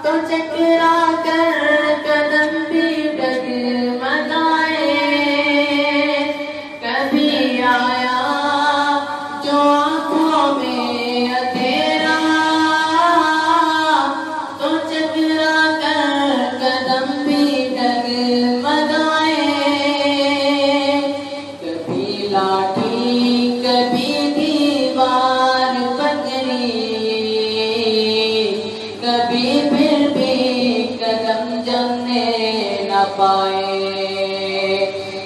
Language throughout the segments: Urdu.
تو چکرا کر قدم بھی ڈگمگائے، کبھی آیا جو آنکھوں میں اندھیرا، تو چکرا کر قدم بھی ڈگمگائے، کبھی لاٹھی کبھی دیوار پکڑی، کبھی پھر بھی قدم جمنے نہ پائے،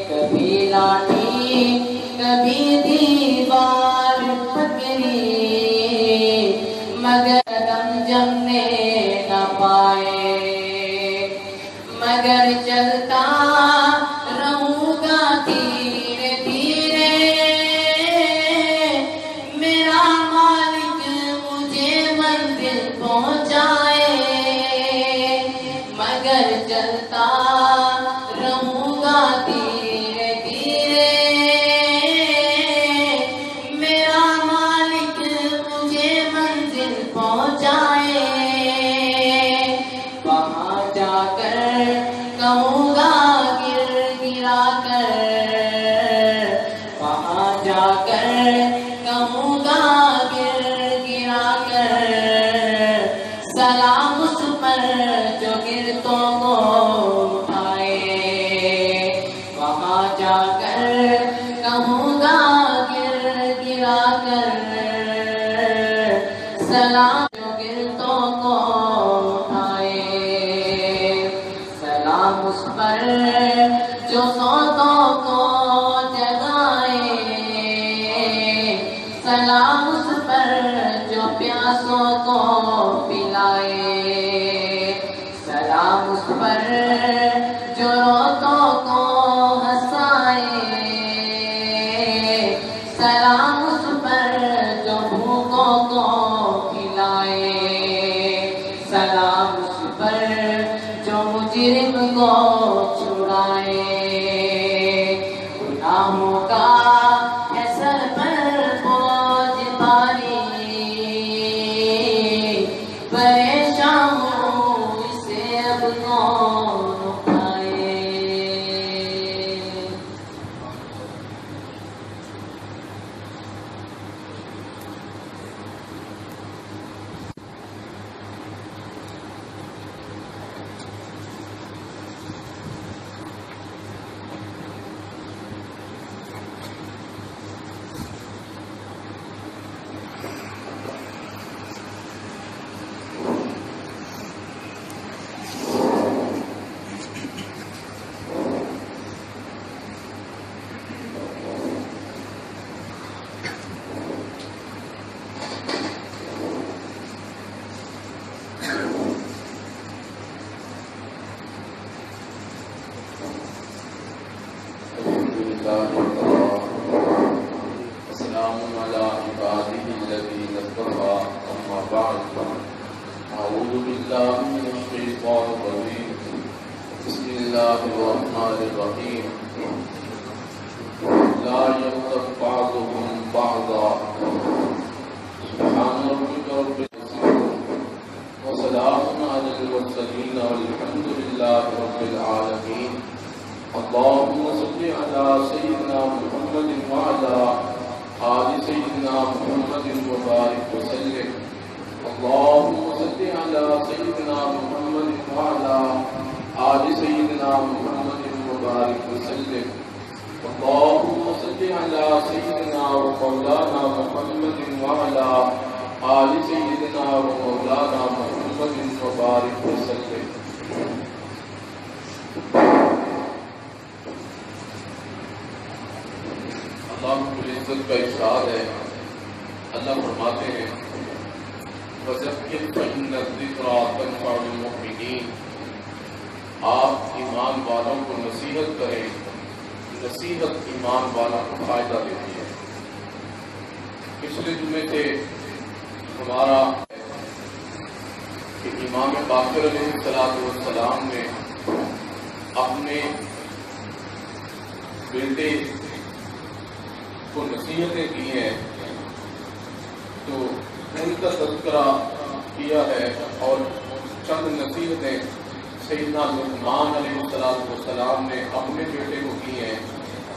کبھی لاٹھی کبھی دیوار پکڑی، مگر قدم جمنے نہ پائے، مگر چلتا رہوں گا دھیرے دھیرے، میرا مالک مجھے منزل پہنچائے، مگر چلتا رہوں گا دھیرے دھیرے، میرا مالک مجھے منزل پہنچائے، وہاں جا کر کہوں گا گر گرا کر، وہاں جا کر کہوں گا گر گرا کر، سلام اس پر جو گرتوں کو اٹھائے، وہاں جا کر کہوں گا گر گرا کر، سلام جو گرتوں کو اٹھائے، سلام اس پر جو سوتوں کو جگائے، سلام اس پر جو پیاسوں کو پلائے، سلام اس پر جو روتوں کو ہنسائے، سلام اس پر جو بھوکوں کو کھلائے، سلام اس پر جو مجرم کو چھڑائے، گناہوں کا ہے سر پر بوجھ بھاری، پریشان ہوں اسے اب کون اٹھائے۔ السلام على عباده الذين اصطفى أما بعد أعوذ بالله من الشيطان الرجيم بسم الله الرحمن الرحيم لا يغتب بعضهم بعضا سبحان ربك رب العزة وسلام على المرسلين والحمد لله رب العالمين اللهم صل على سيدنا محمد وعلى آل سيدنا محمد وبارك وسلم اللهم صل على سيدنا محمد وعلى آل سيدنا محمد وبارك وسلم اللهم صل على سيدنا ومولانا محمد وعلى آل سيدنا ومولانا محمد وبارك وسلم۔ اللہ رب العزت کا ارشاد ہے، اللہ فرماتے ہیں وَذَكِّرْ فَإِنَّ الذِّكْرَىٰ تَنفَعُ الْمُؤْمِنِينَ، آپ ایمان والوں کو نصیحت کریں، نصیحت ایمان والوں کو فائدہ دیتی ہے۔ پچھلے جمعے سے ہمارا کہ امام باقر علیہ السلام نے اپنے بیٹے کو نصیحتیں کی ہیں، تو ان کا تذکرہ کیا ہے اور چند نصیحتیں سیدنا لقمان علیہ السلام نے اپنے بیٹے کو کی ہیں،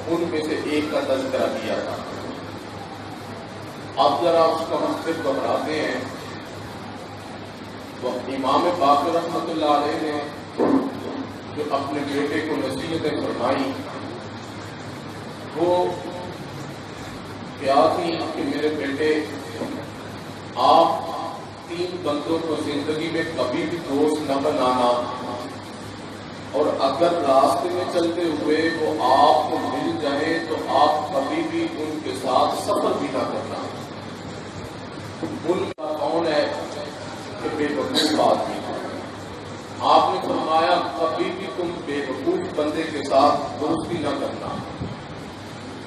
ان میں سے ایک کا تذکرہ کیا تھا۔ اب ذرا اس کا ہم صرف دہراتے ہیں تو امام باقر رحمۃ اللہ علیہ نے جو اپنے بیٹے کو نصیحتیں فرمائی وہ کیا تھی کہ میرے بیٹے آپ 3 بندوں کو زندگی میں کبھی بھی دوست نہ بنانا، اور اگر راستے میں چلتے ہوئے وہ آپ کو مل جائے تو آپ کبھی بھی ان کے ساتھ سفر بھی نہ کرنا۔ ان کا کون ہے کہ بے وقوف آدمی۔ آپ نے فرمایا کبھی بھی تم بے وقوف بندے کے ساتھ دوستی نہ کرنا،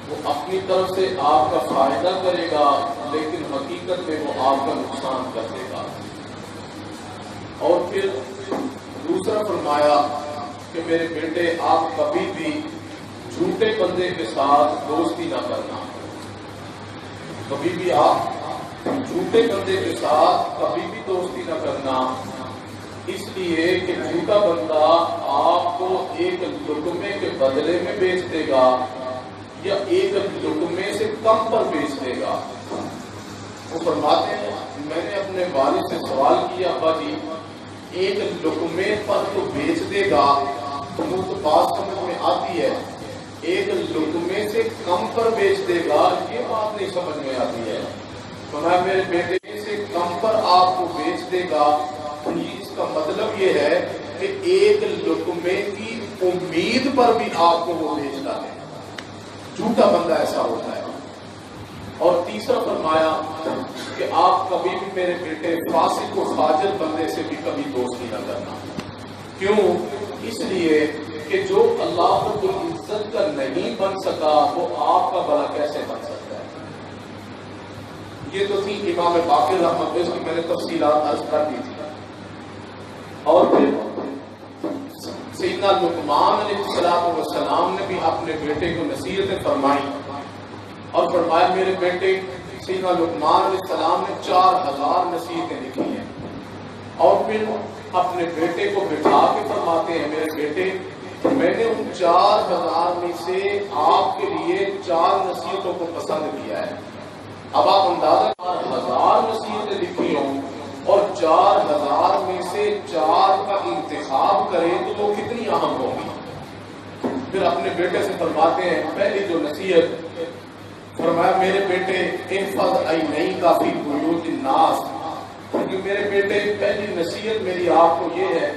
وہ اپنی طرف سے آپ کا فائدہ کرے گا لیکن حقیقت میں وہ آپ کا نقصان کر دے گا۔ اور پھر دوسرا فرمایا کہ میرے بیٹے آپ کبھی بھی جھوٹے بندے کے ساتھ دوستی نہ کرنا، کبھی بھی آپ جھوٹے بندے کے ساتھ کبھی بھی دوستی نہ کرنا، اس لیے کہ جھوٹا بندہ آپ کو ایک لقمے کے بدلے میں بیچ دے گا یا ایک لقمے سے کم پر بیچ دے گا۔ وہ فرماتے ہیں میں نے اپنے والد سے سوال کیا ابا جی ایک لقمے پر تو بیچ دے گا تو وہ تو بات سمجھ میں آتی ہے، ایک لقمے سے کم پر بیچ دے گا یہ بات نہیں سمجھ میں آتی ہے۔ تو میں میرے بیٹے سے کم پر آپ کو بیچ دے گا تو اس کا مطلب یہ ہے کہ ایک لقمے کی امید پر بھی آپ کو وہ بیچتا ہے۔ جھوٹا بندہ ایسا ہوتا ہے۔ اور تیسرا فرمایا کہ آپ کبھی بھی میرے بیٹے فاسق و فاجر بندے سے بھی کبھی دوستی نہ کرنا۔ کیوں؟ اس لیے کہ جو اللہ رب العزت کا نہیں بن سکا وہ آپ کا بھلا کیسے بن سکتا ہے۔ یہ تو تھی امام باقر رحمۃ اللہ کی میں نے تفصیلات عرض کر دی تھی۔ اور پھر سیدنا لقمان علیہ السلام نے بھی اپنے بیٹے کو نصیحتیں فرمائی اور فرمایا میرے بیٹے سیدنا لقمان علیہ السلام نے 4000 نصیحتیں لکھی ہیں اور پھر اپنے بیٹے کو بٹھا کے فرماتے ہیں میرے بیٹے میں نے ان 4000 میں سے آپ کے لیے 4 نصیحتوں کو پسند کیا ہے۔ اب آپ اندازہ 4000 نصیحتیں لکھی ہوں اور 4000 میں سے 4 کا انتخاب کریں تو وہ کتنی اہم ہوگی۔ پھر اپنے بیٹے سے فرماتے ہیں پہلی جو نصیحت فرمایا میرے بیٹے احفظ عینیک فی بیوت الناس، کیونکہ میرے بیٹے پہلی نصیحت میری آپ کو یہ ہے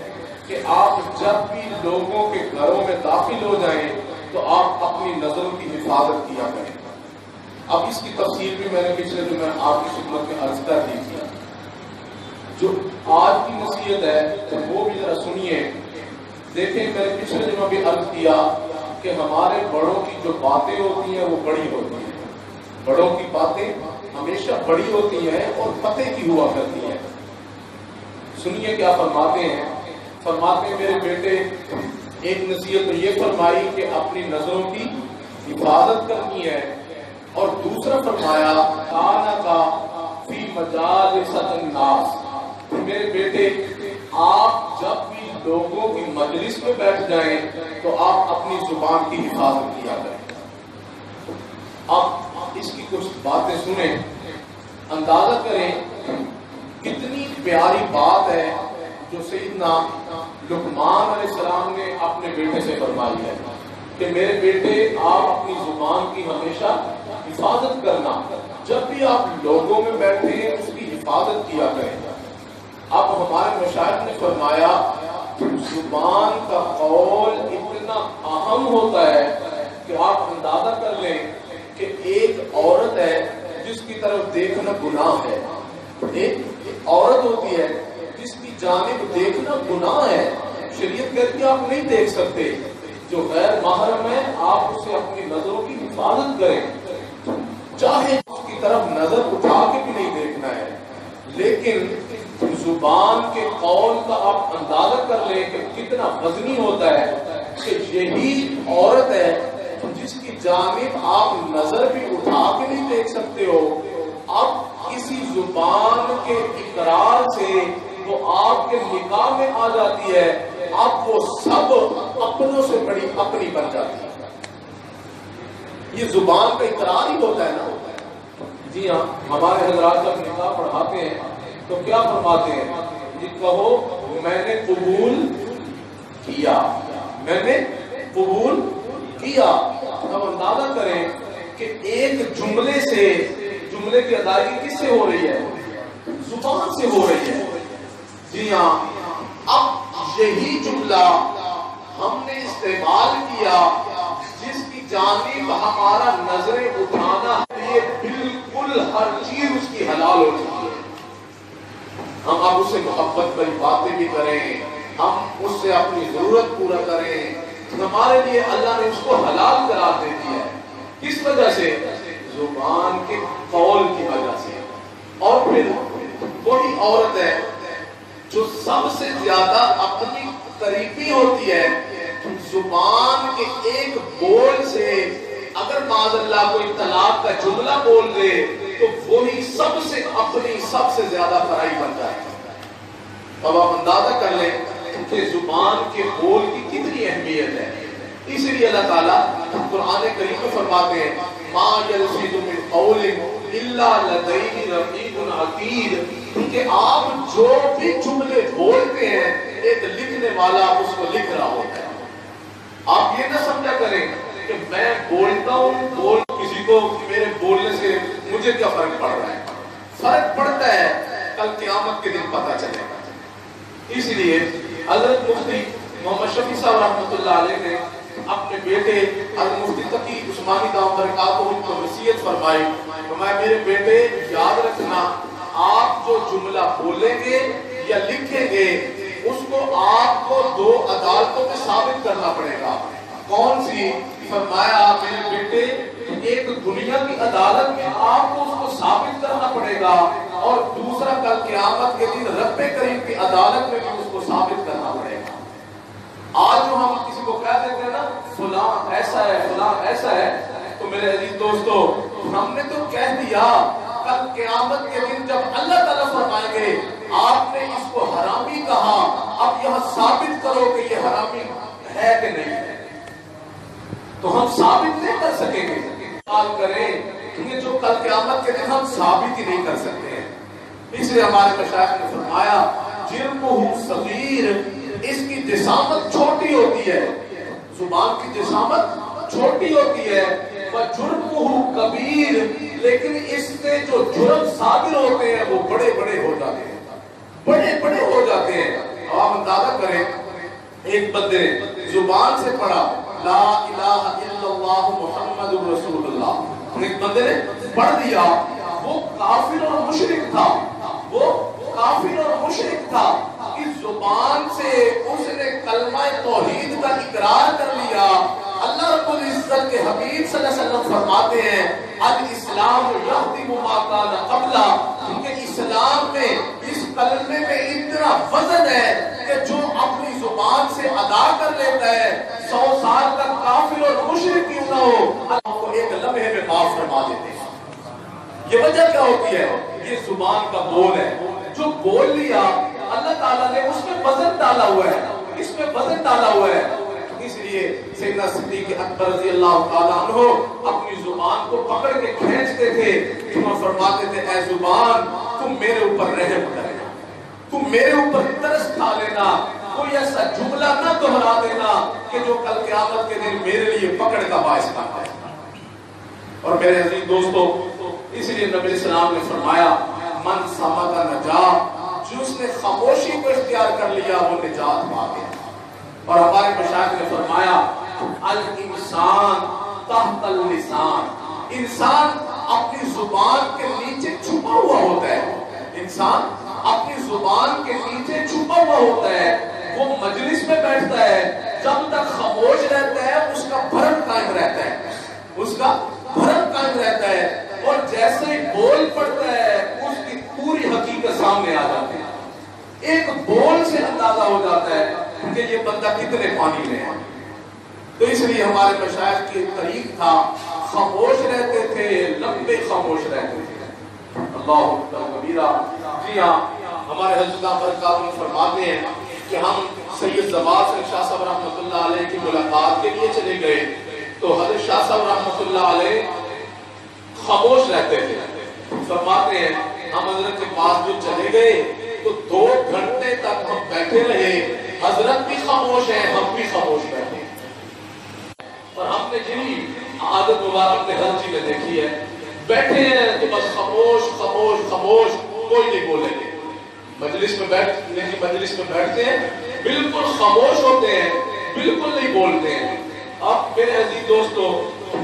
کہ آپ جب بھی لوگوں کے گھروں میں داخل ہو جائیں تو آپ اپنی نظروں کی حفاظت کیا کریں۔ اب اس کی تفصیل بھی میں نے پچھلے دن میں آپ کی خدمت میں عرض کر دی تھی۔ جو آج کی نصیحت ہے وہ بھی ذرا سنیے۔ دیکھیں میں نے پچھلے دنوں بھی عرض کیا کہ ہمارے بڑوں کی جو باتیں ہوتی ہیں وہ بڑی ہوتی ہیں، بڑوں کی باتیں ہمیشہ بڑی ہوتی ہیں اور پتے کی ہوا کرتی ہیں۔ سنیے کیا فرماتے ہیں۔ فرماتے ہیں میرے بیٹے ایک نصیحت تو یہ فرمائی کہ اپنی نظروں کی حفاظت کرنی ہے، اور دوسرا فرمایا کانا کا فی مجالس الناس، میرے بیٹے آپ جب بھی لوگوں کی مجلس میں بیٹھ جائیں تو آپ اپنی زبان کی حفاظت کیا کریں۔ اب اس کی کچھ باتیں سنیں، اندازہ کریں کتنی پیاری بات ہے جو سیدنا لقمان علیہ السلام نے اپنے بیٹے سے فرمائی ہے کہ میرے بیٹے آپ اپنی زبان کی ہمیشہ حفاظت کرنا، جب بھی آپ لوگوں میں بیٹھے ہیں اس کی حفاظت کیا کریں۔ اب ہمارے مشائخ نے فرمایا زبان کا قول اتنا اہم ہوتا ہے کہ آپ اندازہ کر لیں کہ ایک عورت ہے جس کی طرف دیکھنا گناہ ہے، ایک عورت ہوتی ہے جس کی جانب دیکھنا گناہ ہے، شریعت کہتی ہے آپ نہیں دیکھ سکتے، جو غیر محرم ہے آپ اسے اپنی نظروں کی حفاظت کریں، چاہے اس کی طرف نظر اٹھا کے بھی نہیں دیکھنا ہے، لیکن زبان کے قول کا آپ اندازہ کر لیں کہ کتنا وزنی ہوتا ہے کہ یہی عورت ہے جس کی جانب آپ نظر بھی اٹھا کے نہیں دیکھ سکتے ہو، اب اسی زبان کے کے اقرار سے وہ آپ کے نکاح میں آ جاتی ہے، اب وہ سب اپنوں سے بڑی اپنی بن جاتی ہے۔ یہ زبان کا اقرار ہی ہوتا ہے نا۔ جی ہاں، ہمارے حضرات جب نکاح پڑھاتے ہیں تو کیا فرماتے ہیں؟ جی کہو میں نے قبول کیا، میں نے قبول کیا۔ اب اندازہ کریں کہ ایک جملے سے، جملے کی ادائیگی کس سے ہو رہی ہے؟ زبان سے ہو رہی ہے۔ جی ہاں، اب یہی جملہ ہم نے استعمال کیا جس کی جانب ہمارا نظریں اٹھانا یہ بالکل ہر چیز اس کی حلال ہو چکی ہے۔ ہم اب اس سے محبت بھری باتیں بھی کریں، ہم اس سے اپنی ضرورت پورا کریں، ہمارے لیے اللہ نے اس کو حلال قرار دے دیا ہے۔ کس وجہ سے؟ زبان کے قول کی وجہ سے۔ اور پھر وہی عورت ہے جو سب سے زیادہ اپنی قریبی ہوتی ہے، زبان کے ایک بول سے اگر معاذ اللہ کوئی طلاق کا جملہ بول دے تو وہی سب سے اپنی سب سے زیادہ فرائی بن جائے گا۔ اب آپ اندازہ کر لیں کہ زبان کے بول کی کتنی اہمیت ہے۔ اس لیے اللہ تعالیٰ قرآن کریم میں فرماتے ہیں ما یلفظ من قول الا لدیہ رقیب عتید، کیونکہ آپ جو بھی جملے بولتے ہیں ایک لکھنے والا اس کو لکھ رہا ہوتا ہے۔ آپ یہ نہ سمجھا کریں کہ میں بولتا ہوں، بول کسی کو میرے بولنے سے مجھے کیا فرق پڑ رہا ہے۔ فرق پڑتا ہے، کل قیامت کے دن پتہ چلے گا۔ اس لیے حضرت مفتی محمد شفیع صاحب رحمۃ اللہ علیہ نے اپنے بیٹے حضرت مفتی تقی عثمانی دامت برکاتہ ان کو وصیت فرمائی، فرمایا میرے بیٹے یاد رکھنا آپ جو جملہ بولیں گے یا لکھیں گے اس کو آپ کو دو عدالتوں میں ثابت کرنا پڑے گا۔ کون سی؟ فرمایا میرے بیٹے ایک دنیا کی عدالت میں آپ کو اس کو ثابت کرنا پڑے گا، اور دوسرا کل قیامت کے دن رب کریم کی عدالت میں بھی اس کو ثابت کرنا پڑے گا۔ آج جو ہم کسی کو کہہ دیتے ہیں نا فلاں ایسا ہے فلاں ایسا ہے، تو میرے عزیز دوستو ہم نے تو کہہ دیا، کل قیامت کے دن جب اللہ تعالیٰ فرمائیں گے آپ نے اس کو حرامی کہا، اب یہاں ثابت کرو کہ یہ حرامی ہے کہ نہیں ہے، تو ہم ثابت نہیں کر سکیں گے۔ سوال کریں یہ جو کل قیامت کے دن ہم ثابت ہی نہیں کر سکتے ہیں۔ اس لیے ہمارے مشائخ نے فرمایا جرمہ صغیر، اس کی جسامت چھوٹی ہوتی ہے، زبان کی جسامت چھوٹی ہوتی ہے، وجرمہ کبیر، لیکن اس سے جو جرم صادر ہوتے ہیں وہ بڑے بڑے ہو جاتے ہیں، بڑے بڑے ہو جاتے ہیں۔ آپ اندازہ کریں ایک بندے زبان سے پڑھا لا الہ الا اللہ محمد رسول اللہ، ایک بندے نے پڑھ دیا، وہ کافر اور مشرک تھا، وہ کافر اور مشرک تھا، اس زبان سے اس نے کلمہ توحید کا اقرار کر لیا۔ اللہ رب العزت کے حبیب صلی اللہ علیہ وسلم فرماتے ہیں الاسلام یہدم ما کان قبلہ، کیونکہ اسلام میں اس کلمے میں اتنا وزن ہے کہ جو اپنی زبان سے ادا کر لیتا ہے 100 سال تک کافر اور مشرک کیوں نہ ہو اللہ کو ایک لمحے میں معاف فرما دیتے ہیں۔ یہ وجہ کیا ہوتی ہے؟ یہ زبان کا بول ہے، جو بول لیا اللہ تعالیٰ نے اس میں وزن ڈالا ہوا ہے، اس میں وزن ڈالا ہوا ہے۔ اس لیے سیدنا صدیق اکبر رضی اللہ تعالیٰ عنہ اپنی زبان کو پکڑ کے کھینچتے تھے، انہوں فرماتے تھے اے زبان تم میرے اوپر رحم کرنا، تم میرے اوپر ترس کھا لینا، کوئی ایسا جملہ نہ دہرا دینا کہ جو کل قیامت کے دن میرے لیے پکڑ کا باعث نہ بنے۔ اور میرے عزیز دوستو اس لیے نبی السلام نے فرمایا من صمت نجا، جس نے خاموشی کو اختیار کر لیا وہ نجات پا گیا۔ اور ہمارے مشائخ نے فرمایا الانسان تحت اللسان، انسان اپنی زبان کے نیچے چھپا ہوا ہوتا ہے، انسان اپنی زبان کے نیچے چھپا ہوا ہوتا ہے۔ وہ مجلس میں بیٹھتا ہے، جب تک خاموش رہتا ہے اس کا بھرم قائم رہتا ہے، اس کا بھرم قائم رہتا ہے، اور جیسے ہی بول پڑتا ہے اس کی پوری حقیقت سامنے آ جاتی ہے۔ ایک بول سے اندازہ ہو جاتا ہے کہ یہ بندہ کتنے پانی میں ہے۔ تو اس لیے ہمارے مشائخ کی طریق تھا خاموش رہتے تھے، لمبے خاموش رہتے تھے۔ اللہ اکبر کبیرہ۔ جی ہاں، ہمارے حضرت برکات فرماتے ہیں کہ ہم سید زبار سے شاہ صاحب رحمۃ اللہ علیہ کی ملاقات کے لیے چلے گئے تو حضرت شاہ صاحب رحمۃ اللہ علیہ خاموش رہتے تھے. فرماتے ہیں ہم حضرت کے پاس جو چلے گئے تو 2 گھنٹے تک ہم بیٹھے رہے. حضرت بھی خاموش ہیں، ہم بھی خاموش بیٹھے. اور ہم نے یہی عادت مبارک نے ہر چیز میں دیکھی ہے، بیٹھے ہیں تو بس خاموش خاموش خاموش، کوئی نہیں بولیں گے. مجلس میں بیٹھتے ہیں بالکل خاموش ہوتے ہیں، بالکل نہیں بولتے ہیں. اب میرے عزیز دوستو،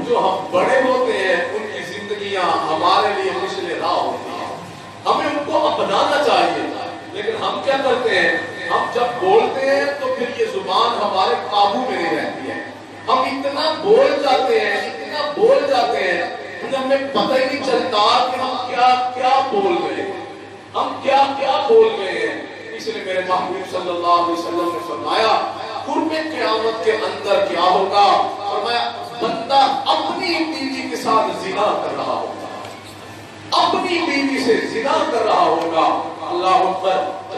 جو ہم بڑے ہوتے ہیں ان کی زندگیاں ہمارے لیے مشل راہ ہوتی ہیں، ہمیں ان کو اپنانا چاہیے. لیکن ہم کیا کرتے ہیں، ہم جب بولتے ہیں تو پھر یہ زبان ہمارے قابو میں نہیں رہتی ہے. ہم اتنا بول جاتے ہیں کہ ہمیں پتہ ہی نہیں چلتا کہ ہم کیا بول گئے، ہم کیا بول گئے ہیں. اس لیے میرے محبوب صلی اللہ علیہ وسلم نے فرمایا قرب قیامت کے اندر کیا ہوگا. فرمایا بندہ اپنی بیوی کے ساتھ زنا کر رہا ہوگا، اپنی بیوی سے زنا کر رہا ہوگا. اللہ اکبر.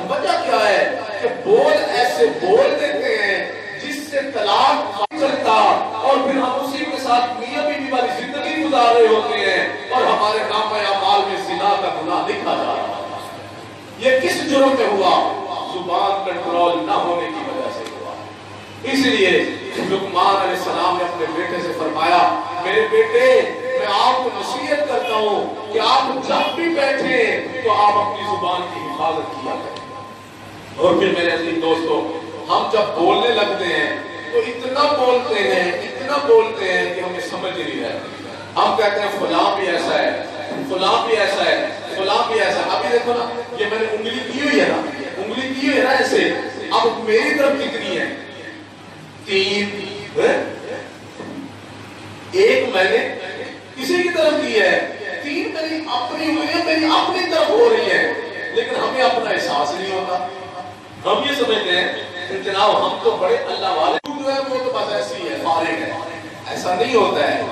وجہ کیا ہے کہ بول ایسے بول دیتے ہیں جس سے طلاق چلتا اور پھر ہم اسی کے ساتھ میاں بیوی والی زندگی گزار رہے ہوتے ہیں اور ہمارے نامہ اعمال میں زنا کا گناہ لکھا جا رہا ہے. یہ کس جرم میں ہوا؟ زبان کنٹرول نہ ہونے کی وجہ سے ہوا. اس لیے لقمان علیہ السلام نے اپنے بیٹے سے فرمایا میرے بیٹے میں آپ کو نصیحت کرتا ہوں کہ آپ جب بھی بیٹھیں تو آپ اپنی زبان کی حفاظت کیا کریں. اور پھر میرے عزیز دوستو، ہم جب بولنے لگتے ہیں تو اتنا بولتے ہیں کہ ہمیں سمجھ نہیں رہتی. ہم کہتے ہیں فلاں بھی ایسا ہے، فلاں بھی ایسا ہے، فلاں بھی ایسا ہے. ابھی دیکھو نا، یہ میں نے انگلی کی ہوئی ہے نا ایسے. اب میری طرف کتنی ہے؟ 3. ایک میں نے کسی کی طرف کی ہے، 3 میری اپنی ہوئی ہے، میری اپنی طرف ہو رہی ہے. لیکن ہمیں اپنا احساس نہیں ہوتا. ہم یہ سمجھتے ہیں جناب ہم تو بڑے اللہ والے جو ہے وہ تو بس ایسی ہے، فارغ ہے. ایسا نہیں ہوتا ہے.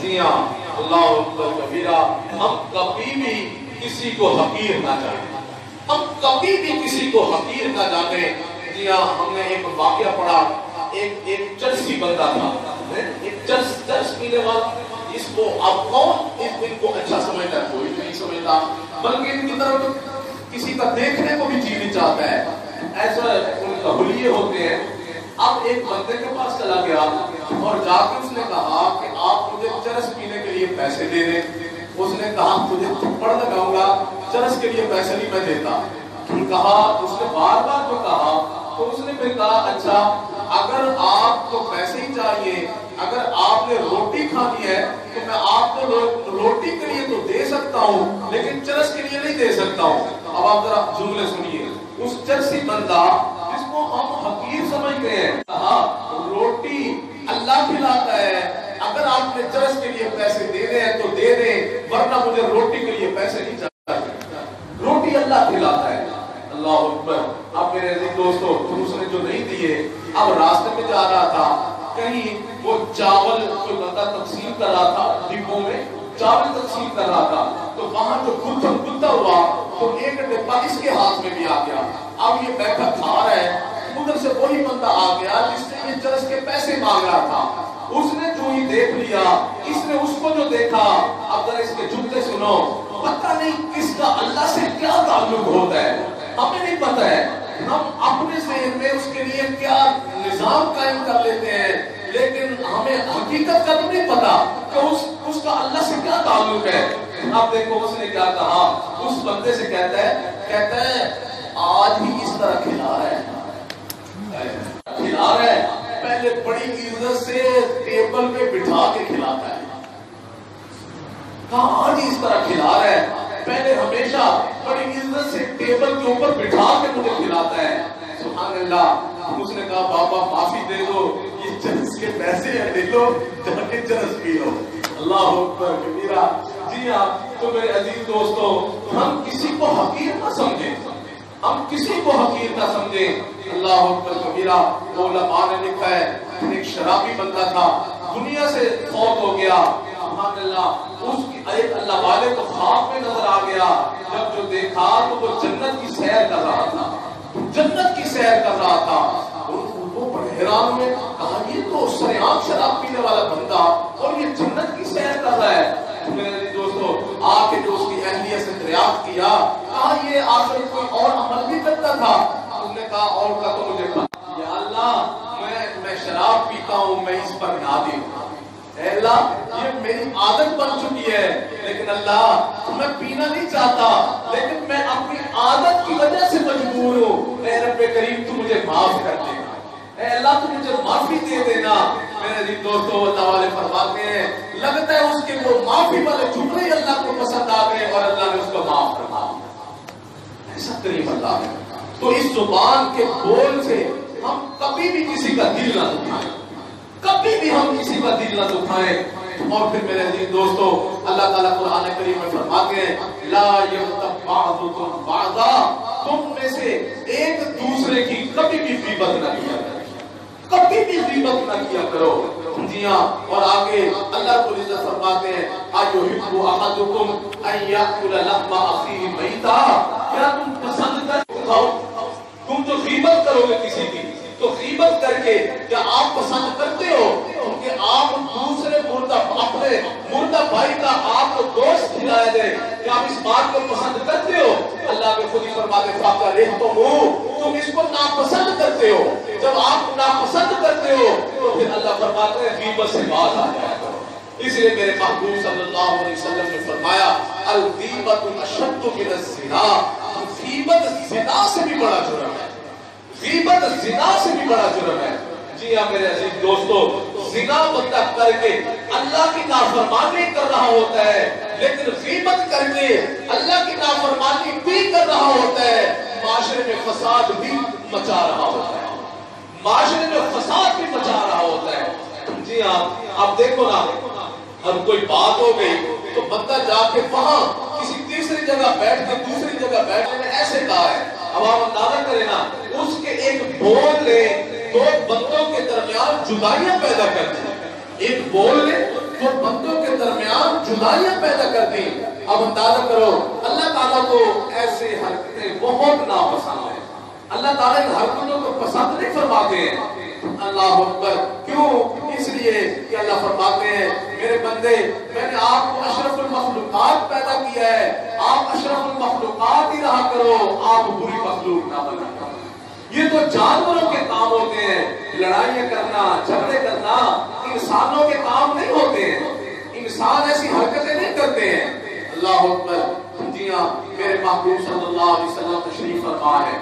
جی ہاں، اللہ اکبر کبیرہ. ہم کبھی بھی کسی کو حقیر نہ جانیں، ہم کبھی بھی کسی کو حقیر نہ جانیں. جی ہاں، ہم نے ایک واقعہ پڑھا. ایک چرسی بندہ تھا، ایک چرس پینے والا. اس کو اب کون ان کو اچھا سمجھتا ہے؟ کوئی نہیں سمجھتا، بلکہ ان کی طرف کسی کا دیکھنے کو بھی جی نہیں چاہتا ہے. ایسا ان کا حلیے ہوتے ہیں. اب ایک بندے کے پاس چلا گیا اور جا کے اس نے کہا کہ آپ مجھے چرس پینے کے لیے پیسے دے دیں. اس نے کہا تجھے تھپڑ لگاؤں گا، چرس کے لیے پیسے نہیں میں دیتا. کہا اس نے بار بار جو کہا تو اس نے پھر کہا اچھا اگر آپ کو پیسے ہی چاہیے، اگر آپ نے روٹی کھانی ہے تو میں آپ کو روٹی کے لیے تو دے سکتا ہوں لیکن چرس کے لیے نہیں دے سکتا ہوں. اب آپ ذرا جملے سنیے. اس چرسی بندہ جس کو ہم حقیر سمجھتے ہیں کہا روٹی اللہ کھلاتا ہے، اگر آپ نے چرس کے لیے پیسے دینے ہیں تو دے دیں ورنہ مجھے روٹی کے لیے پیسے نہیں چاہیے. روٹی اللہ کھلاتا ہے. اللہ اکبر. اب میرے عزیز دوستو، تو اس نے جو نہیں دیے، اب راستے میں جا رہا تھا، کہیں وہ چاول جو بندہ تقسیم کر رہا تھا، ڈبوں میں چاول تقسیم کر رہا تھا، تو وہاں جو گتا ہوا تو ایک ڈبہ اس کے ہاتھ میں بھی آ گیا. اب یہ بیٹھا کھا رہا ہے، ادھر سے وہی بندہ آ گیا جس سے یہ چرس کے پیسے مانگ رہا تھا. اس نے جو ہی دیکھ لیا، اس نے اس کو جو دیکھا. اب ذرا اس کے جملے سنو. پتہ نہیں کس کا اللہ سے کیا تعلق ہوتا ہے، ہمیں نہیں پتہ ہے. ہم اپنے ذہن میں اس کے لیے کیا نظام قائم کر لیتے ہیں، لیکن ہمیں حقیقت کا نہیں پتا کہ اس کا اللہ سے کیا تعلق ہے. اب دیکھو اس نے کیا کہا. اس بندے سے کہتا ہے آج ہی اس طرح کھلا رہا ہے، پہلے بڑی عزت سے ٹیبل پہ بٹھا کے کھلاتا ہے. کہا آج ہی اس طرح کھلا رہا ہے، پہلے ہمیشہ بڑی عزت سے ٹیبل کے اوپر بٹھا کے مجھے کھلاتا ہے. سبحان اللہ. اس نے کہا بابا معافی دے دو، یہ چرس کے پیسے ہیں، دے لو جا کے چرس پی لو. اللہ اکبر کبیرہ. جی ہاں، تو میرے عزیز دوستو، ہم کسی کو حقیر نہ سمجھیں، ہم کسی کو حقیر نہ سمجھیں. اللہ اکبر کبیرہ. علماء نے لکھا ہے ایک شرابی بندہ تھا، دنیا سے فوت ہو گیا. سبحان اللہ. اس کی ایک اللہ والے کو خواب میں نظر آ گیا، جب جو دیکھا تو وہ جنت کی سیر کر رہا تھا، جنت کی سیر کر رہا تھا۔ وہ بڑے حیران ہوئے، کہا یہ تو سریعان شراب پینے والا بندہ اور یہ جنت کی سیر کر رہا ہے۔ میرے دوستو آ کے جو اس کی اہلیت سے دریافت کیا، کہا یہ آخر کوئی اور عمل بھی کرتا تھا؟ انہوں نے کہا اور کا تو مجھے پتا، یا اللہ میں شراب پیتا ہوں، میں اس پر نادم ہوں، اے اللہ یہ میری عادت بن چکی ہے، لیکن اللہ میں پینا نہیں چاہتا، لیکن میں اپنی عادت کی وجہ سے مجبور ہوں، اے رب کریم تو مجھے معاف کر دینا، اے اللہ تو مجھے معافی دے دینا۔ میرے عزیز دوستو اللہ والے فرماتے ہیں لگتا ہے اس کے وہ معافی والے جملے اللہ کو پسند آ گئے اور اللہ نے اس کو معاف فرما دیا۔ ایسا کریم اللہ ہے۔ تو اس زبان کے بول سے ہم کبھی بھی کسی کا دل نہ دکھائیں، کبھی بھی ہم کسی کا دل نہ دکھائیں۔ اور پھر میرے عزیز دوستو اللہ تعالیٰ قرآن کریم میں فرماتے ہیں لا یغتب بعضکم بعضا، تم میں سے ایک دوسرے کی کبھی بھی غیبت نہ کیا کرو، کبھی بھی غیبت نہ کیا کرو۔ جی ہاں، اور آگے اللہ رب العزت فرماتے ہیں ایحب احدکم ان یاکل لحم اخیہ میتا، کیا تم پسند کرتے ہو، تم جو غیبت کرو گے کسی کی تو غیبت کر کے کیا آپ پسند کرتے ہو کہ آپ دوسرے اپنے مردہ بھائی کا آپ کو گوشت کھلایا جائے، کیا آپ اس بات کو پسند کرتے ہو؟ اللہ کے خود ہی فرماتے تم اس کو ناپسند کرتے ہو، جب آپ ناپسند کرتے ہو تو پھر اللہ فرماتے ہیں غیبت سے باز آ جائے کرو۔ اس لیے میرے محبوب صلی اللہ علیہ وسلم نے فرمایا الغیبۃ اشد من الزنا، غیبت زنا سے بھی بڑا جرم ہے، غیبت زنا سے بھی بڑا جرم ہے۔ جی ہاں میرے عزیز دوستو، زنا بندہ کر کے اللہ کی نافرمانی کر رہا ہوتا ہے، لیکن غیبت کر کے اللہ کی نافرمانی بھی کر رہا ہوتا ہے، معاشرے میں فساد بھی مچا رہا ہوتا ہے، معاشرے میں فساد بھی مچا رہا ہوتا ہے۔ جی ہاں اب دیکھو نا، اب کوئی بات ہو گئی تو بندہ جا کے وہاں کسی تیسری جگہ بیٹھ کے دوسری جگہ بیٹھنے میں ایسے کہا ہے، اب آپ اندازہ کریں نا، اس کے ایک بول نے دو بندوں کے درمیان جدائیاں پیدا کر دی، ایک بول نے دو بندوں کے درمیان جدائیاں پیدا کر دی۔ اب اندازہ کرو اللہ تعالیٰ کو ایسے حرکتیں بہت ناپسند ہیں، اللہ تعالیٰ ان حرکتوں کو پسند نہیں فرماتے ہیں۔ اللہ اکبر، کیوں؟ اس لیے کہ اللہ فرماتے ہیں میرے بندے میں نے آپ کو اشرف المخلوقات پیدا کیا ہے، آپ اشرف المخلوقات ہی رہا کرو، آپ بری مخلوق نہ بنا کرو۔ یہ تو جانوروں کے کام ہوتے ہیں، لڑائیاں کرنا، جھگڑے کرنا انسانوں کے کام نہیں ہوتے ہیں، انسان ایسی حرکتیں نہیں کرتے ہیں۔ اللہ اکبر، جی ہاں میرے محبوب صلی اللہ علیہ وسلم تشریف فرما ہے،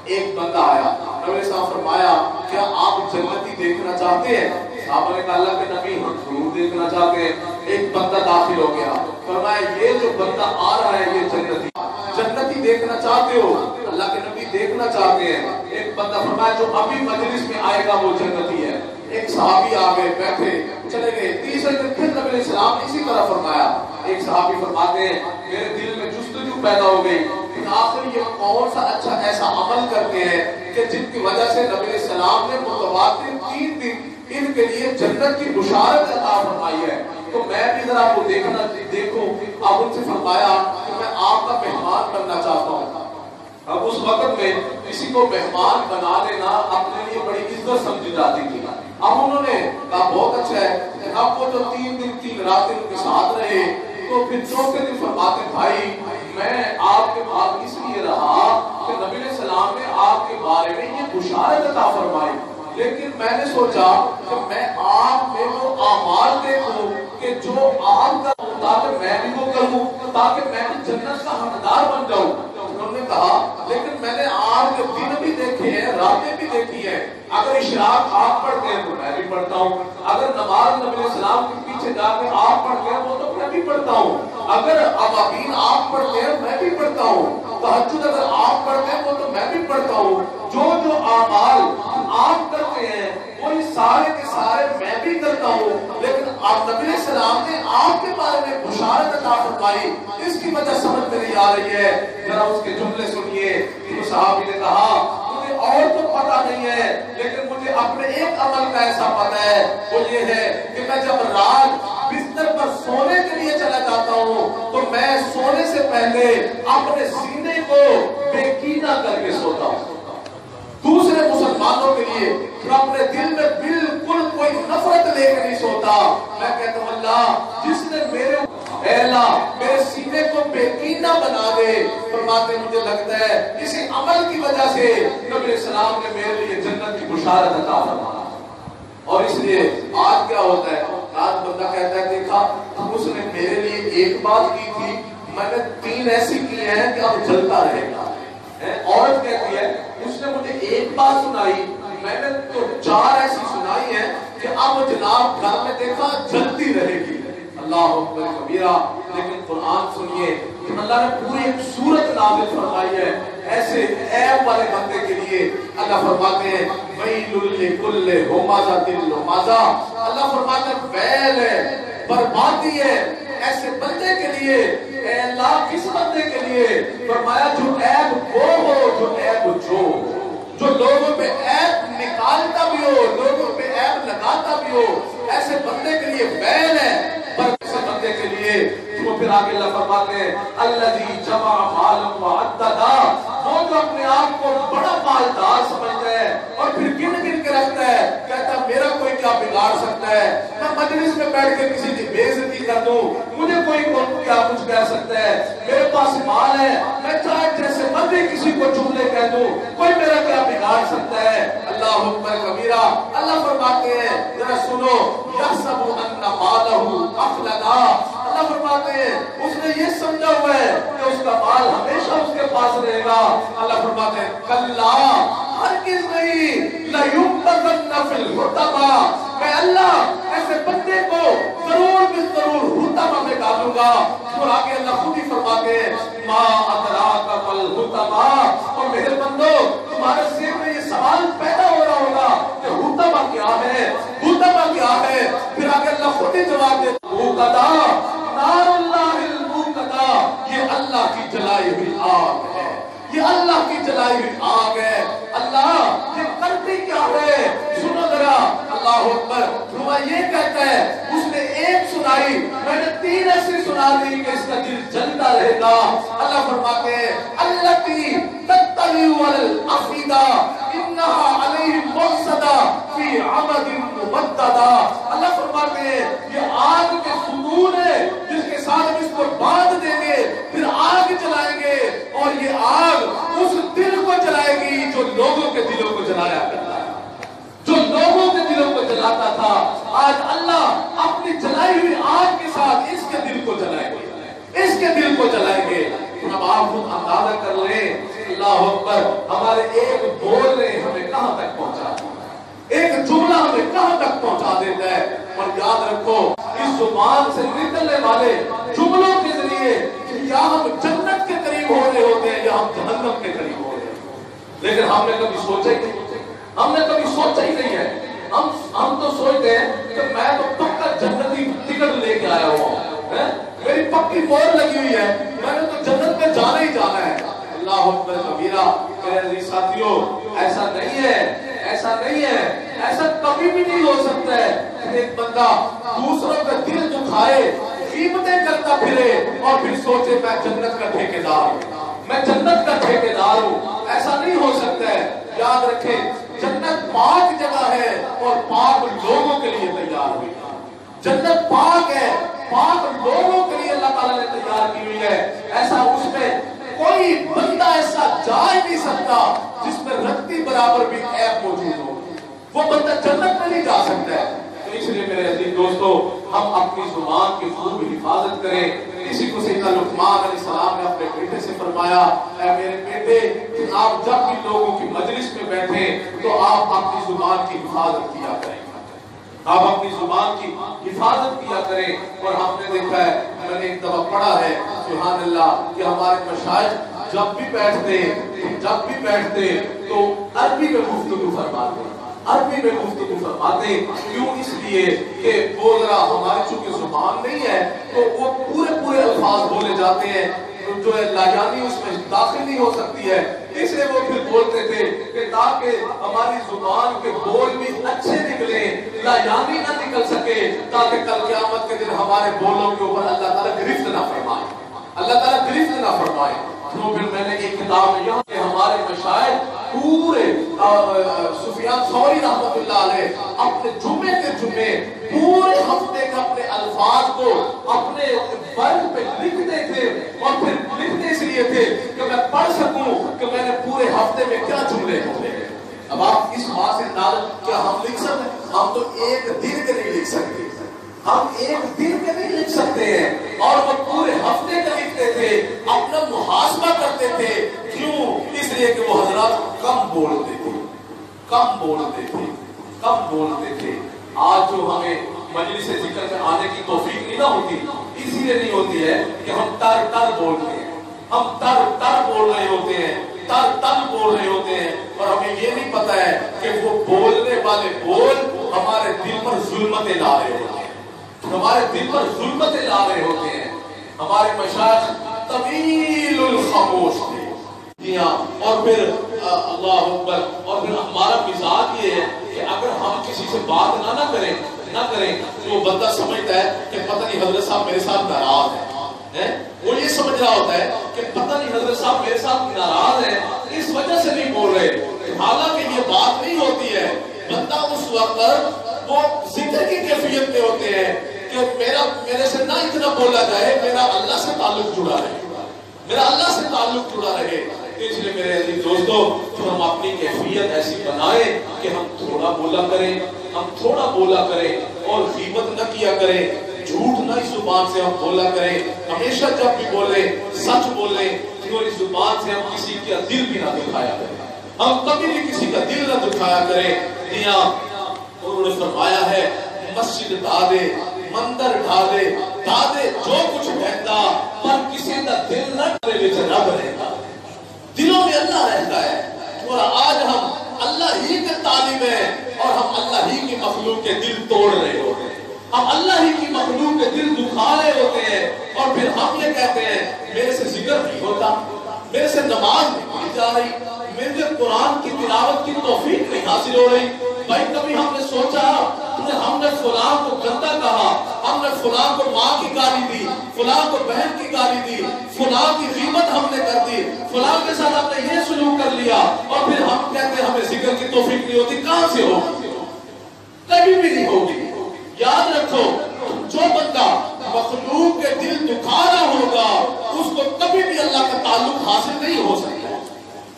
ایک بندہ آیا، نبی صاحب فرمایا کیا آپ جنتی دیکھنا چاہتے ہیں؟ صحابہ نے کہا اللہ کے نبی ہم ضرور دیکھنا چاہتے ہیں۔ ایک بندہ داخل ہو گیا، فرمایا یہ جو بندہ آ رہا ہے یہ جنتی دیکھنا چاہتے ہو؟ اللہ کے نبی دیکھنا چاہتے ہیں۔ ایک بندہ فرمایا جو ابھی مجلس میں آئے گا وہ جنتی ہے۔ ایک صحابی آ گئے، بیٹھے چلے گئے، تیسرے دن پھر نبی علیہ السلام نے اسی طرح فرمایا۔ ایک صحابی فرماتے ہیں میرے دل میں جستجو پیدا ہو گئی کہ آخر یہ کون سا اچھا ایسا عمل کرتے ہیں کہ جن کی وجہ سے نبی علیہ السلام نے متواتر 3 دن ان کے لیے جنت کی بشارت عطا فرمائی ہے، تو میں بھی ذرا وہ دیکھوں۔ اب ان سے فرمایا کہ میں آپ کا مہمان بننا چاہتا ہوں۔ اب اس وقت میں کسی کو مہمان بنا لینا اپنے لیے بڑی عزت سمجھی جاتی تھی۔ اب انہوں نے کہا بہت اچھا ہے، اب وہ جو 3 دن 3 راتیں ان کے ساتھ رہے تو پھر چوتھے دن فرماتے بھائی میں آپ کے بعد اس لیے رہا کہ نبی علیہ السلام نے آپ کے بارے میں یہ بشارت عطا فرمائی، لیکن میں نے سوچا کہ میں آپ میں وہ اعمال دیکھوں کہ جو آپ کا تاکہ میں بھی وہ کروں، تاکہ میں بھی جنت کا حقدار بن جاؤں۔ انہوں نے کہا لیکن میں نے آج کے دن بھی دیکھے ہیں، راتیں بھی دیکھی ہیں، اگر اشراق آپ پڑھتے ہیں تو میں بھی پڑھتا ہوں، اگر نماز نبی علیہ السلام کے پیچھے جا کے آپ پڑھتے ہیں وہ تو میں بھی پڑھتا ہوں، اگر ابابین آپ پڑھتے ہیں میں بھی پڑھتا ہوں، تہجد اگر آپ پڑھتے ہیں وہ تو میں بھی پڑھتا ہوں، جو اعمال آپ کرتے ہیں وہ سارے کے سارے میں بھی کرتا ہوں، لیکن آپ نبی علیہ السلام نے آپ کے بارے میں بشارت عطا فرمائی، اس کی وجہ سمجھ میں نہیں آ رہی ہے۔ ذرا اس کے جملے سنیے، تو صحابی نے کہا مجھے اور تو پتہ نہیں ہے لیکن مجھے اپنے ایک عمل کا ایسا پتہ ہے، وہ یہ ہے کہ میں جب رات بستر پر سونے کے لیے چلا جاتا ہوں تو میں سونے سے پہلے اپنے سینے کو بےکینہ کر کے سوتا ہوں. دوسرے مسلمانوں کے لیے جو اپنے دل میں بالکل کوئی نفرت لے کے نہیں سوتا, میں کہتا ہوں اللہ جس نے اے اللہ میرے سینے کو بےکینہ بنا دے. فرماتے مجھے لگتا ہے کسی عمل کی وجہ سے نبی السلام نے میرے لیے جنت کی بشارت عطا فرمایا. اور اس لیے آج کیا ہوتا ہے, آج بندہ کہتا ہے دیکھا اس نے میرے لیے ایک بات کی تھی, میں نے 3 ایسی کی ہیں کہ اب جلتا رہے گا. عورت کہتی ہے اس نے مجھے ایک بات سنائی, میں نے تو 4 ایسی سنائی ہیں کہ اب جناب گھر میں دیکھا جلتی رہے گی. اللہ اکبر کبیرہ. لیکن قرآن سنیے کہ اللہ نے پوری ایک سورت نازل فرمائی ہے ایسے عیب والے بندے کے لیے. اللہ فرماتے ہیں ویل لکل ہمزۃ لمزہ. اللہ فرماتے ہیں ویل ہے, بربادی ہے ایسے بندے کے لیے. اے اللہ کس بندے کے لیے؟ فرمایا جو عیب وہ ہو, جو عیب جو لوگوں پہ عیب نکالتا بھی ہو, لوگوں پہ عیب لگاتا بھی ہو, ایسے بندے کے لیے ویل ہے. پر ایسے بندے کے لیے تو پھر آگے اللہ فرماتے ہیں الذی جمع مالا وعددا, وہ جو اپنے آپ کو بڑا مالدار سمجھتا ہے اور پھر گن گن کے رکھتا ہے, کہتا میرا کوئی کیا بگاڑ سکتا ہے, میں مجلس میں بیٹھ کے کسی کی بے عزتی کر دوں, مجھے کوئی کیا کچھ کہہ سکتا ہے, میرے پاس مال ہے, میں چاہے جیسے مرضی کسی کو جملے کہہ دوں, کوئی میرا کیا بگاڑ سکتا ہے. اللہ اکبر کبیرہ. اللہ فرماتے ہیں ذرا سنو یحسب ان مالہ اخلدا. اللہ فرماتے ہیں اس نے یہ سمجھا ہوا ہے کہ اس کا مال ہمیشہ اس کے پاس رہے گا. اللہ فرماتے ہیں کلا ہرگز نہیں, لینبذن فی الحطمہ, میں اللہ ایسے بندے کو ضرور بالضرور حطمہ میں ڈالوں گا. اور آگے اللہ خود ہی فرماتے ہیں ما ادراک ما الحطمہ. اور میرے بندو تمہارے ذہن میں یہ سوال پیدا ہو رہا ہوگا کہ حطمہ کیا ہے, حطمہ کیا ہے. پھر آگے اللہ خود ہی جواب دے موقدا نار اللہ الموقدا, یہ اللہ کی جلائی ہوئی آگ ہے, یہ اللہ کی جلائی ہوئی آگ ہے. اللہ یہ کرتی کیا ہے, سنو ذرا. اللہ اکبر. وہ یہ کہتا ہے اس نے ایک سنائی, میں نے 3 ایسی سنا دی کہ اس کا دل جلتا رہے گا. اللہ فرماتے ہیں التی تطلع علی الافئدہ انہا علیہم مؤصدہ فی عمد ممددہ. اللہ فرماتے ہیں یہ آگ کے ستون ہے جس کے ساتھ اس کو باندھ دیں گے, پھر آگ جلائیں گے, اور یہ آگ اس دل کو جلائے گی جو لوگوں کے دلوں کو جلایا کرتا ہے, جو لوگوں کے دلوں کو جلاتا تھا. آج اللہ اپنی جلائی ہوئی آگ کے ساتھ اس کے دل کو جلائیں گے, اس کے دل کو جلائیں گے. اب آپ خود اندازہ کر لیں اللہ اکبر ہمارے ایک بول رہے ہمیں کہاں تک پہنچا, ایک جملہ ہمیں کہاں تک پہنچا دیتا ہے. اور یاد رکھو اس زبان سے نکلنے والے جملوں کے ذریعے یا ہم جنت کے قریب ہو رہے ہوتے ہیں یا ہم جہنم کے قریب ہو رہے ہیں. لیکن ہم نے کبھی سوچا ہی نہیں, ہم نے کبھی سوچا ہی نہیں ہے. ہم تو سوچتے ہیں کہ میں تو پکا جنتی ٹکٹ لے کے آیا ہوا ہوں, میری پکی مور لگی ہوئی ہے, میں نے تو جنت میں جانا ہی جانا ہے. اللہ اکبر کبیرہ. میرے عزیز ساتھیوں ایسا نہیں ہے, ایسا نہیں ہے, ایسا کبھی بھی نہیں ہو سکتا ہے. ایک بندہ دوسروں کا دل دکھائے, قیمتیں کرتا پھرے اور پھر سوچے میں جنت کا ٹھیکیدار ہوں, میں جنت کا ٹھیکیدار ہوں. ایسا نہیں ہو سکتا ہے. یاد رکھیں جنت پاک جگہ ہے اور پاک لوگوں کے لیے تیار ہوئی. جنت پاک ہے, پاک لوگوں کے لیے اللہ تعالیٰ نے تیار کی ہوئی ہے. ایسا اس میں کوئی بندہ ایسا جا ہی نہیں سکتا جس میں رتی برابر بھی عیب موجود ہو, وہ بندہ جنت میں نہیں جا سکتا ہے. تو اس لیے میرے عزیز دوستو ہم اپنی زبان کی خوب حفاظت کریں. اسی کو سیدنا لقمان علیہ السلام نے اپنے بیٹے سے فرمایا اے میرے بیٹے آپ جب بھی لوگوں کی مجلس میں بیٹھیں تو آپ اپنی زبان کی حفاظت کیا کریں, آپ اپنی زبان کی حفاظت کیا کریں. اور ہم نے دیکھا ہے, میں نے ایک دفعہ پڑھا ہے سبحان اللہ کہ ہمارے مشائخ جب بھی بیٹھتے تو عربی میں گفتگو فرماتے, عربی میں گفتگو فرماتے. کیوں؟ اس لیے کہ وہ ذرا ہماری چونکہ زبان نہیں ہے تو وہ پورے الفاظ بولے جاتے ہیں. جو ہے لایانی اس میں داخل نہیں ہو سکتی ہے، اس لیے وہ پھر بولتے تھے کہ تاکہ ہماری زبان کے بول بھی اچھے نکلیں، لایانی نہ نکل سکے، تاکہ کل قیامت کے دن ہمارے بولوں کے اوپر اللہ تعالیٰ گرفت نہ فرمائے، اللہ تعالیٰ گرفت نہ فرمائے۔ تو پھر میں نے ایک کتاب میں یہاں کہ ہمارے مشائخ پورے سفیان ثوری رحمۃ اللہ علیہ اپنے جمعے کے جمعے پورے ہفتے کے اپنے الفاظ کو اپنے برگ پہ لکھتے تھے، اور پھر لکھتے اس لیے تھے کہ میں پڑھ سکوں کہ میں نے پورے ہفتے میں کیا جملے ہوتے ہیں۔ اب آپ اس بات سے اندازہ کیا ہم لکھ سکتے ہیں؟ ہم تو ایک دن کے نہیں لکھ سکتے، ہم ایک دن کے نہیں لکھ سکتے ہیں، اور وہ پورے ہفتے کا لکھتے تھے، اپنا محاسبہ کرتے تھے۔ کیوں؟ اس لیے کہ وہ حضرات کم بولتے تھے، کم بولتے تھے، کم بولتے تھے۔ آج جو ہمیں مجلس ذکر میں آنے کی توفیق نہیں نہ ہوتی، اسی لیے نہیں ہوتی ہے کہ ہم تر تر بولتے ہیں، ہم تر تر بول رہے ہوتے ہیں، تر تر بول رہے ہوتے ہیں، اور ہمیں یہ نہیں پتا ہے کہ وہ بولنے والے بول ہمارے دل پر ظلمتیں لا رہے ہوتے ہیں، ہمارے دل پر ظلمتیں لا رہے ہوتے ہیں۔ ہمارے مشائخ طویل الخاموش تھے، جی ہاں، اور پھر اللہ اکبر، اور پھر ہمارا مزاج یہ ہے کہ اگر ہم کسی سے بات نہ کریں تو وہ بندہ سمجھتا ہے کہ پتہ نہیں حضرت صاحب میرے ساتھ ناراض ہے، وہ یہ سمجھ رہا ہوتا ہے کہ پتہ نہیں حضرت صاحب میرے ساتھ ناراض ہے، اس وجہ سے نہیں بول رہے، حالانکہ یہ بات نہیں ہوتی ہے۔ بندہ اس وقت وہ ذکر کی کیفیت میں ہوتے ہیں کہ میرے سے نہ اتنا بولا جائے، میرا اللہ سے تعلق جڑا رہے، میرا اللہ سے تعلق جڑا رہے۔ اس لیے میرے عزیز دوستو، ہم اپنی کیفیت ایسی بنائیں کہ ہم تھوڑا بولا کریں، ہم تھوڑا بولا کریں، اور غیبت نہ کیا کریں، جھوٹ نہ اس زبان سے ہم بولا کریں، ہمیشہ جب بھی بولیں سچ بولیں، اور اس زبان سے ہم کسی کا دل بھی نہ دکھایا کریں، ہم کبھی بھی کسی کا دل نہ دکھایا کریں۔ انہوں نے فرمایا ہے مسجد ڈھا دے، مندر ڈھا دے جو کچھ رہتا، پر کسی کا دل نہ ڈرے وچ رب رہتا، دلوں میں اللہ رہتا ہے۔ اور آج ہم اللہ ہی کے طالب ہیں، اور ہم اللہ ہی کی مخلوق کے دل توڑ رہے ہوتے ہیں، ہم اللہ ہی کی مخلوق کے دل دکھا رہے ہوتے ہیں، اور پھر ہم یہ کہتے ہیں میرے سے ذکر نہیں ہوتا، میرے سے نماز نہیں پڑھی جا رہی، میرے قرآن کی تلاوت کی توفیق نہیں حاصل ہو رہی۔ بھائی کبھی ہم نے سوچا ہم نے فلاں کو گندا کہا، ہم نے فلاں کو ماں کی گالی دی، فلاں کو بہن کی گالی دی، فلاں کی غیبت ہم نے کر دی، فلاں کے ساتھ ہم نے یہ سلوک کر لیا، اور پھر ہم کہتے ہیں ہمیں ذکر کی توفیق نہیں ہوتی۔ کہاں سے ہوگی؟ کبھی بھی نہیں ہوگی۔ یاد رکھو، جو بندہ مخلوق کے دل دکھا رہا ہوگا اس کو کبھی بھی اللہ کا تعلق حاصل نہیں ہو سکتا،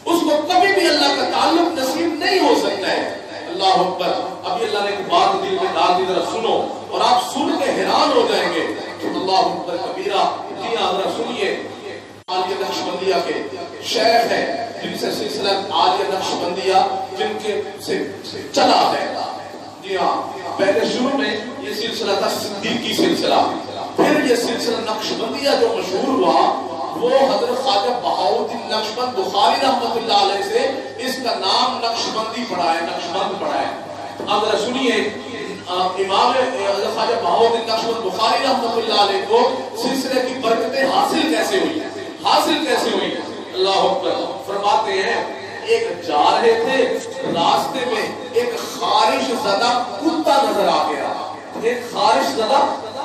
اس کو کبھی بھی اللہ کا تعلق نصیب نہیں ہو سکتا ہے۔ اللہ اکبر۔ ابھی اللہ نے ایک بات دل میں ڈال دی، ذرا سنو، اور آپ سن کے حیران ہو جائیں گے۔ اللہ اکبر کبیرہ۔ جی ہاں، ذرا سنیے۔ عالیہ نقشبندیہ کے شیخ ہیں جن سے سلسلہ عالیہ نقشبندیہ جن کے سے چلا ہے۔ جی ہاں، پہلے شروع میں یہ سلسلہ تھا صدیقی سلسلہ، پھر یہ سلسلہ نقشبندیہ جو مشہور ہوا وہ حضرت خواجہ بہاؤالدین نقشبند بخاری رحمۃ اللہ علیہ سے اس کا نام نقشبندی پڑا ہے، نقشبند پڑا ہے۔ اب ذرا سنیے، امام حضرت خواجہ بہاؤالدین نقشبند بخاری رحمۃ اللہ علیہ کو سلسلے کی برکتیں حاصل کیسے ہوئی، حاصل کیسے ہوئی۔ اللہ اکبر۔ فرماتے ہیں ایک جا رہے تھے، راستے میں ایک خارش زدہ کتا نظر آ گیا، ایک خارش زدہ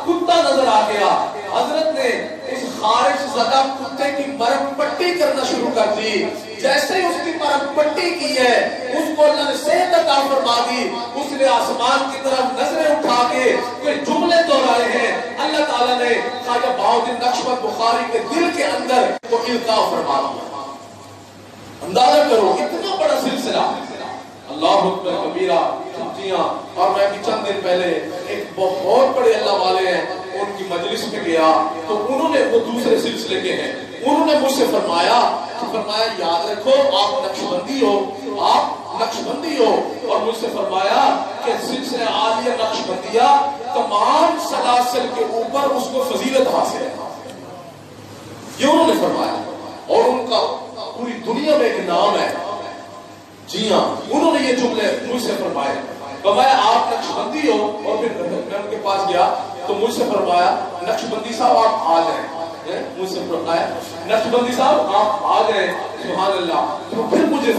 کتا نظر آ گیا۔ حضرت نے اس خارش زدہ کتے کی مرہم پٹی کرنا شروع کر دی۔ جیسے ہی اس کی مرہم پٹی کی ہے، اس کو اللہ نے صحت عطا فرما دی۔ اس نے آسمان کی طرف نظریں اٹھا کے کوئی جملے دہرائے ہیں، اللہ تعالیٰ نے خواجہ بہاؤالدین نقشبند بخاری کے دل کے اندر وہ القاء فرما دیا۔ اندازہ کرو اتنا بڑا سلسلہ۔ اللہ اکبر کبیرہ۔ جی ہاں، اور میں بھی چند دن پہلے ایک بہت بڑے اللہ والے ہیں ان کی مجلس میں گیا، تو انہوں نے، وہ دوسرے سلسلے کے ہیں، انہوں نے مجھ سے فرمایا یاد رکھو آپ نقشبندی ہو، آپ نقشبندی ہو، اور مجھ سے فرمایا کہ سلسلہ عالیہ نقشبندیہ تمام سلاسل کے اوپر اس کو فضیلت حاصل ہے، یہ انہوں نے فرمایا، اور ان کا پوری دنیا میں ایک نام ہے۔ جی ہاں، انہوں نے یہ جملے مجھ سے فرمائے، فرمایا آپ نقشبندی ہو، اور پھر میں ان کے پاس گیا تو مجھ سے فرمایا نقشبندی صاحب آپ آ جائیں، مجھ سے فرمایا نقشبندی صاحب آپ آ گئے سبحان اللہ. تو پھر مجھے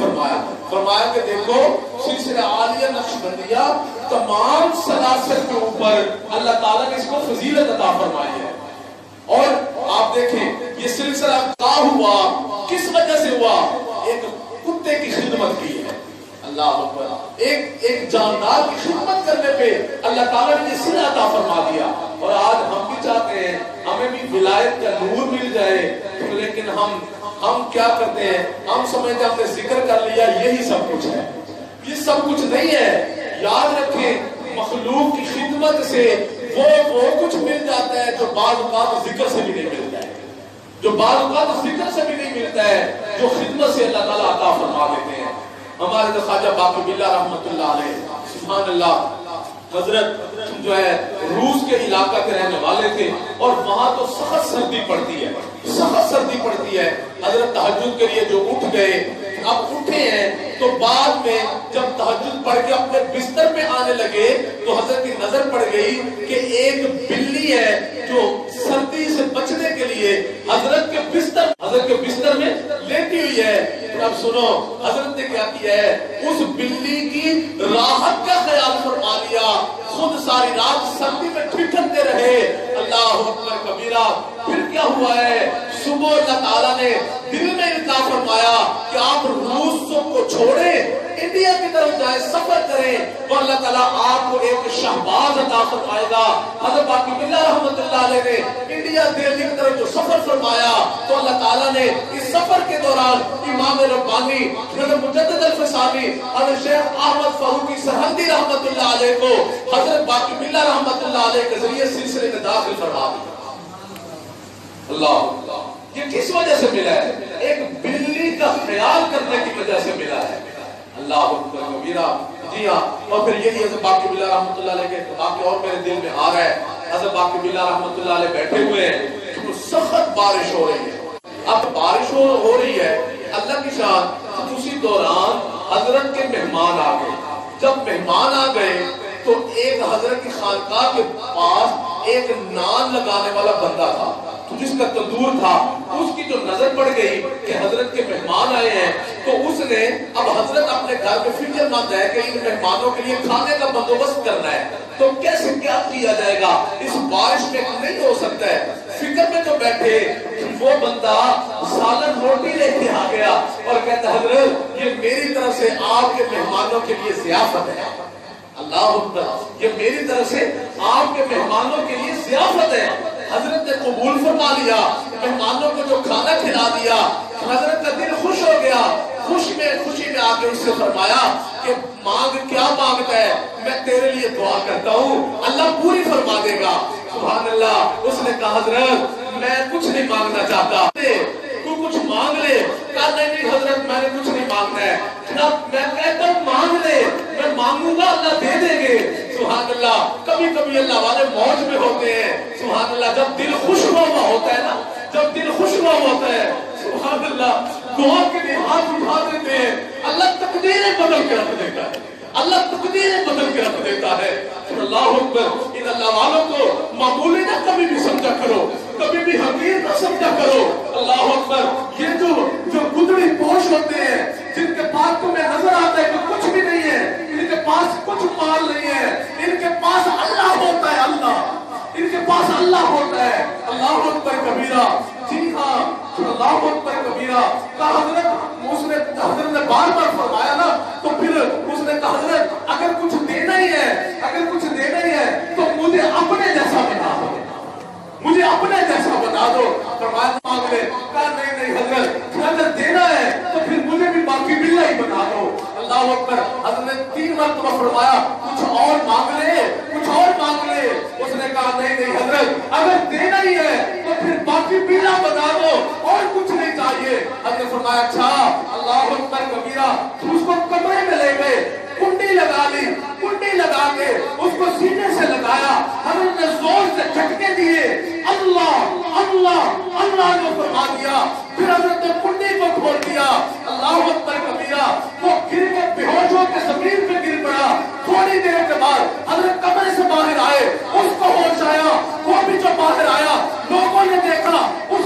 فرمایا کہ دیکھو سلسلہ عالیہ نقشبندیہ تمام سلاسل کے اوپر اللہ تعالیٰ نے اس کو فضیلت عطا فرمائی ہے. اور آپ دیکھیں یہ سلسلہ کیا ہوا, کس وجہ سے ہوا؟ ایک کتے کی خدمت کی ہے. اللہ اکبر. ایک جاندار کی خدمت کرنے پہ اللہ تعالیٰ نے یہ صلہ عطا فرما دیا. اور آج ہم بھی چاہتے ہیں ہمیں بھی ولایت کا نور مل جائے, لیکن ہم کیا کرتے ہیں, ہم سمجھتے ہیں ہم نے ذکر کر لیا یہی سب کچھ ہے. یہ سب کچھ نہیں ہے. یاد رکھیں مخلوق کی خدمت سے وہ کچھ مل جاتا ہے جو بعض اوقات ذکر سے بھی نہیں ملتا ہے, جو بعض اوقات ذکر سے بھی نہیں ملتا ہے, جو خدمت سے اللہ تعالیٰ عطا فرما دیتے ہیں. ہمارے تو خواجہ باقی باللہ رحمت اللہ علیہ سبحان اللہ حضرت جو ہے روس کے علاقہ کے رہنے والے تھے, اور وہاں تو سخت سردی پڑتی ہے. حضرت تہجد کے لیے جو اٹھ گئے, اب اٹھے ہیں تو بعد میں جب تہجد پڑھ کے اپنے بستر میں آنے لگے تو حضرت کی نظر پڑ گئی کہ ایک بلی ہے جو سردی سے بچنے کے لیے حضرت کے بستر میں لیٹی ہوئی ہے. اب سنو حضرت نے کیا کیا ہے, اس بلی کی راحت کا خیال فرما لیا, خود ساری رات سردی میں ٹھٹھرتے رہے. اللہ اکبر کبیرہ. پھر کیا ہوا ہے, صبح اللہ تعالیٰ نے دل میں عطا فرمایا کہ آپ روس کو چھوڑیں, انڈیا کی طرف جائیں, سفر کریں, تو اللہ تعالیٰ آپ کو ایک شہباز عطا فرمائے گا. حضرت باقی باللہ رحمت اللہ علیہ نے انڈیا دہلی کی طرف جو سفر فرمایا تو اللہ تعالیٰ نے اس سفر کے دوران امام ربانی حضرت مجدد الفسانی حضرت شیخ احمد فاروقی سرہندی رحمت اللہ علیہ کو حضرت باقی باللہ رحمت اللہ علیہ کے ذریعے سلسلے میں داخل فرما دیا. اللہ یہ کس وجہ سے ملا ہے؟ ایک بلی کا خیال کرنے کی وجہ سے ملا ہے. اللہ اکبر کبیرہ. جی ہاں. اور پھر یہی حضرت باقی باللہ رحمت اللہ علیہ کے باقی اور میرے دل میں آ رہا ہے, حضرت باقی باللہ رحمت اللہ علیہ بیٹھے ہوئے ہیں تو سخت بارش ہو رہی ہے. اب بارش ہو رہی ہے, اللہ کی شان. اسی دوران حضرت کے مہمان آ گئے. جب مہمان آ گئے تو ایک حضرت کی خانقاہ کے پاس ایک نان لگانے والا بندہ تھا جس کا تندور تھا. اس کی جو نظر پڑ گئی کہ حضرت کے مہمان آئے ہیں تو اس نے, اب حضرت اپنے گھر میں فکر مند ہے کہ ان مہمانوں کے لیے کھانے کا بندوبست کرنا ہے, تو کیسے کیا کیا جائے گا, اس بارش میں نہیں ہو سکتا ہے. فکر میں جو بیٹھے وہ بندہ سالن روٹی لے کے آ گیا اور کہتا حضرت یہ میری طرف سے آپ کے مہمانوں کے لیے ضیافت ہے. اللہ اکبر. یہ میری طرف سے آپ کے مہمانوں کے لیے ضیافت ہے. حضرت نے قبول فرما لیا, مہمانوں کو جو کھانا کھلا دیا, حضرت کا دل خوش ہو گیا. خوشی میں آ کے اس سے فرمایا کہ مانگ, کیا مانگتا ہے, میں تیرے لیے دعا کرتا ہوں, اللہ پوری فرما دے گا. سبحان اللہ. اس نے کہا حضرت میں کچھ نہیں مانگنا چاہتا, تو کچھ مانگ لے. کہا نہیں حضرت میں نے کچھ نہیں مانگنا ہے. میں کہتا ہوں مانگ لے, میں مانگوں گا اللہ دے دیں گے. سبحان اللہ. کبھی کبھی اللہ والے موج میں ہوتے ہیں. سبحان اللہ. جب دل خوش ہوا ہوتا ہے نا, جب دل خوش ہوا ہوتا ہے سبحان اللہ, دعا کے لیے ہاتھ اٹھا دیتے ہیں, اللہ تقدیریں بدل کے رکھ دیتا ہے. اللہ تقدیریں بدل کے رکھ دیتا ہے. اللہ اکبر. ان اللہ والوں کو معمولی نہ کبھی بھی سمجھا کرو, کبھی بھی حقیر نہ سمجھا کرو. اللہ اکبر. یہ جو گدڑی پوش ہوتے ہیں, جن کے پاس تمہیں نظر آتا ہے کہ کچھ بھی نہیں ہے, ان کے پاس کچھ مال نہیں ہے, ان کے پاس اللہ ہوتا ہے. ان کے پاس اللہ ہوتا ہے. اللہ اکبر کبیرہ. جی ہاں اللہ اکبر کبیرہ. حضرت نے بار بار فرمایا نا, تو پھر اس نے کہا حضرت اگر کچھ دینا ہی ہے تو مجھے اپنے جیسا بنا دو, مجھے اپنے جیسا بتا دو. فرمایا مانگ لے. کہا نہیں حضرت اگر دینا ہے تو پھر مجھے بھی باقی باللہ ہی بنا دو. اللہ اکبر. حضرت نے 3 مرتبہ فرمایا کچھ اور مانگ لے. اس نے کہا نہیں حضرت اگر دینا ہی ہے تو پھر باقی باللہ بتا دو, اور کچھ نہیں چاہیے. حضرت نے فرمایا اچھا. اللہ اکبر کبیرہ. اس کو کمرے میں لے گئے, کنڈی لگا لی, کنڈی لگا کے اس کو سینے سے لگایا. حضرت نے زور سے جھٹکے دیے, اللہ اللہ اللہ نے فرما دیا. پھر حضرت نے کنڈی کو کھول دیا. اللہ اکبر کبیرہ. وہ گر کے بے ہوش ہو کے زمین پہ گر پڑا. تھوڑی دیر کے بعد حضرت کمرے سے باہر آئے, اس کو ہوش آیا. وہ بھی جو باہر آیا, لوگوں نے دیکھا اس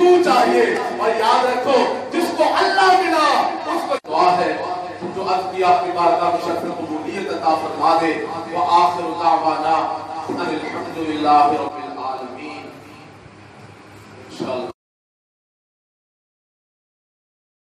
تو چاہیے. اور یاد رکھو جس کو اللہ ملا اس کو دعا ہے جو عرض کیا اپنی بارگاہ میں شرف قبولیت عطا فرما دے. وآخر دعوانا ان الحمد للہ رب العالمین. انشاءاللہ